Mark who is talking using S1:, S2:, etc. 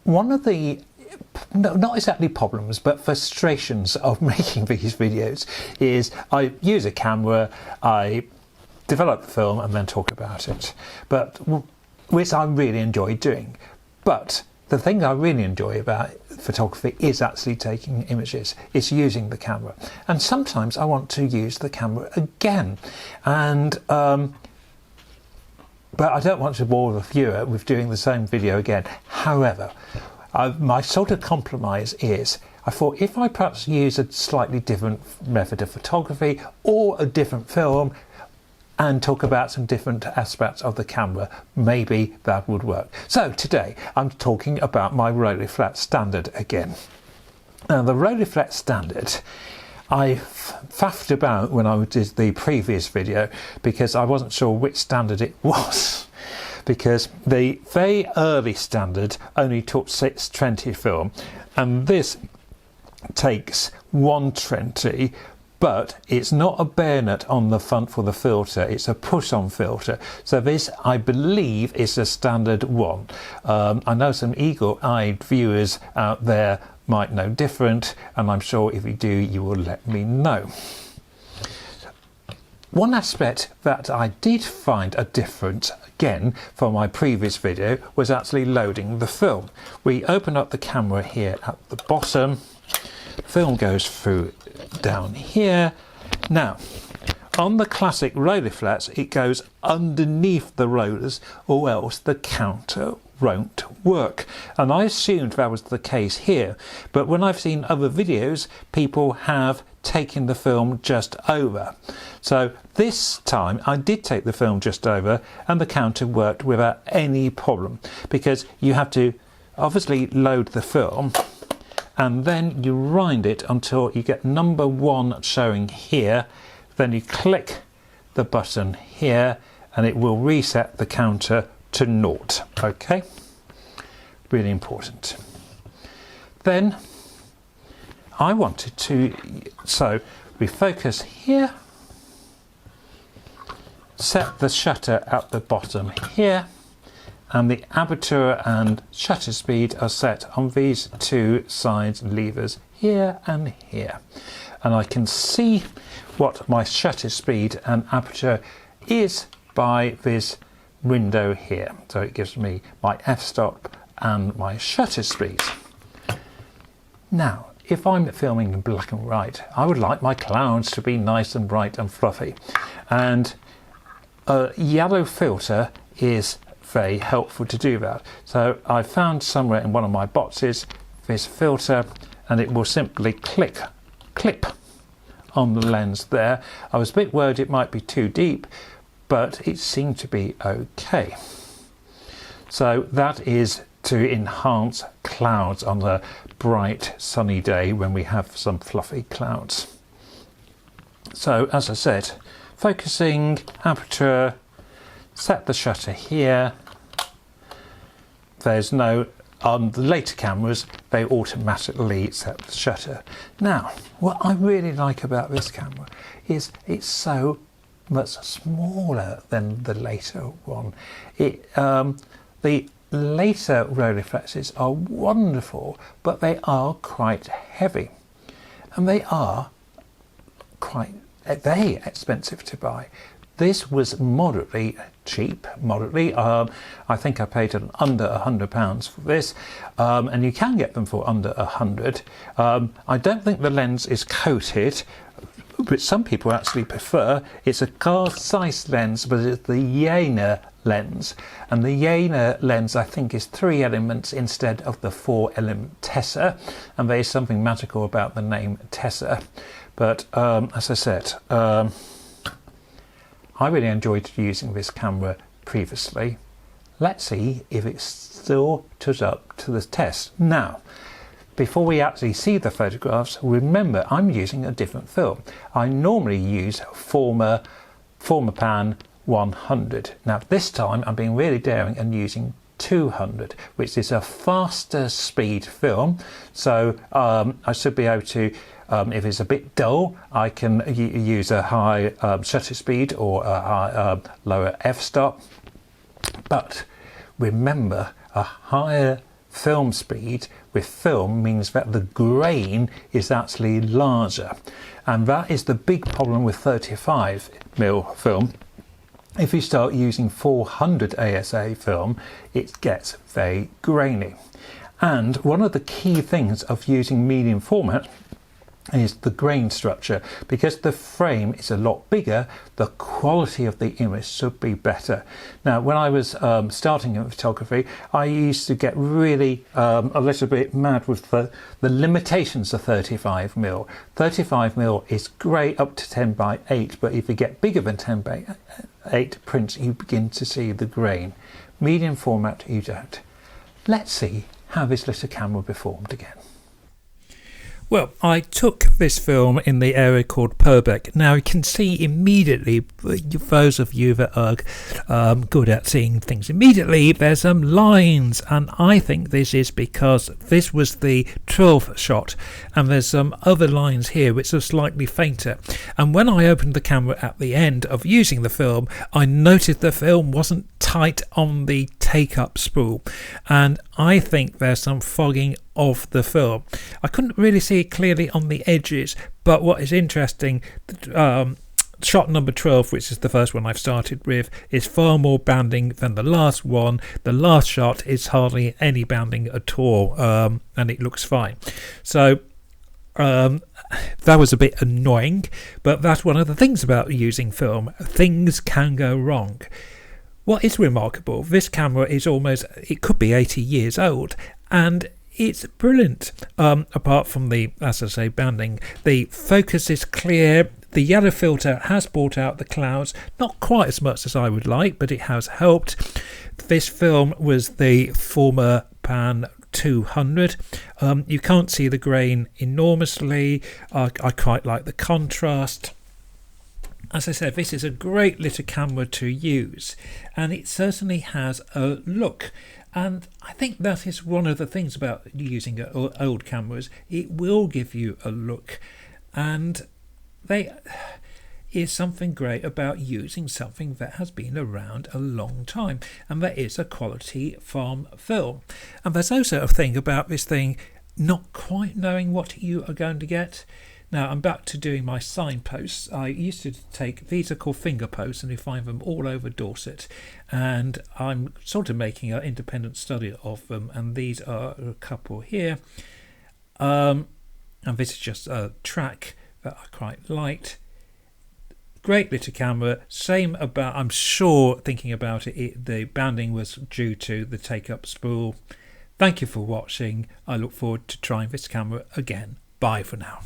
S1: one of the not exactly problems but frustrations of making these videos is I use a camera, I develop the film and then talk about it, but which I really enjoy doing. But the thing I really enjoy about photography is actually taking images, it's using the camera, and sometimes I want to use the camera again, and but I don't want to bore the viewer with doing the same video again. However, my sort of compromise is, I thought if I perhaps use a slightly different method of photography or a different film and talk about some different aspects of the camera, maybe that would work. So today I'm talking about my Rolleiflex standard again. Now the Rolleiflex standard, I faffed about when I did the previous video because I wasn't sure which standard it was, because the very early standard only took 620 film and this takes 120, but it's not a bayonet on the front for the filter, it's a push-on filter. So this, I believe, is a standard one. I know some eagle-eyed viewers out there might know different, and I'm sure if you do, you will let me know. One aspect that I did find a difference, again, from my previous video, was actually loading the film. We open up the camera here at the bottom, film goes through down here. Now, on the classic Rolleiflex, it goes underneath the rollers or else the counter won't work, and I assumed that was the case here, but when I've seen other videos, people have taken the film just over. So this time I did take the film just over and the counter worked without any problem, because you have to obviously load the film and then you wind it until you get number 1 showing here, then you click the button here and it will reset the counter to 0. Okay, really important. Then I wanted to, so we focus here, set the shutter at the bottom here, and the aperture and shutter speed are set on these 2 side levers here and here, and I can see what my shutter speed and aperture is by this window here. So it gives me my f-stop and my shutter speed. Now if I'm filming in black and white, I would like my clouds to be nice and bright and fluffy, and a yellow filter is very helpful to do that. So I found somewhere in one of my boxes this filter, and it will simply clip on the lens there. I was a bit worried it might be too deep, but it seemed to be okay. So that is to enhance clouds on a bright sunny day when we have some fluffy clouds. So as I said, focusing, aperture, set the shutter here. There's no, on the later cameras, they automatically set the shutter. Now, what I really like about this camera is it's so much smaller than the later one. The later Rolleiflexes are wonderful, but they are quite heavy, and they are quite very expensive to buy. This was moderately cheap, I think I paid under £100 for this, and you can get them for under 100. I don't think the lens is coated, which some people actually prefer. It's a car size lens, but it's the Jena lens, and the Jena lens I think is 3 elements instead of the 4 element Tessa, and there is something magical about the name Tessa. But as I said, I really enjoyed using this camera previously. Let's see if it still turns up to the test. Now, before we actually see the photographs, remember I'm using a different film. I normally use Forma Pan 100. Now this time I'm being really daring and using 200, which is a faster speed film. So I should be able to, if it's a bit dull, I can use a high shutter speed or a high, lower f-stop. But remember, a higher film speed with film means that the grain is actually larger, and that is the big problem with 35mm film. If you start using 400 ASA film, it gets very grainy. And one of the key things of using medium format is the grain structure. Because the frame is a lot bigger, the quality of the image should be better. Now, when I was starting in photography, I used to get really a little bit mad with the limitations of 35mm. 35mm is great up to 10:8, but if you get bigger than 10:8 prints, you begin to see the grain. Medium format, you don't. Let's see how this little camera performed again. Well, I took this film in the area called Purbeck. Now you can see immediately, those of you that are good at seeing things immediately, there's some lines, and I think this is because this was the 12th shot, and there's some other lines here which are slightly fainter. And when I opened the camera at the end of using the film, I noticed the film wasn't tight on the take-up spool, and I think there's some fogging of the film. I couldn't really see it clearly on the edges, but what is interesting, shot number 12, which is the first one I've started with, is far more banding than the last one. The last shot is hardly any banding at all, and it looks fine. So that was a bit annoying, but that's one of the things about using film. Things can go wrong. What is remarkable, this camera is it could be 80 years old, and it's brilliant. Apart from the, as I say, banding, the focus is clear. The yellow filter has brought out the clouds, not quite as much as I would like, but it has helped. This film was the former Pan 200. You can't see the grain enormously. I quite like the contrast. As I said, this is a great little camera to use, and it certainly has a look. And I think that is one of the things about using old cameras. It will give you a look, and there is something great about using something that has been around a long time, and that is a quality farm film. And there's also a thing about this thing not quite knowing what you are going to get. Now, I'm back to doing my signposts. I used to take, these are called finger posts, and you find them all over Dorset. And I'm sort of making an independent study of them. And these are a couple here. And this is just a track that I quite liked. Great little camera. Same about, I'm sure, thinking about it, the banding was due to the take-up spool. Thank you for watching. I look forward to trying this camera again. Bye for now.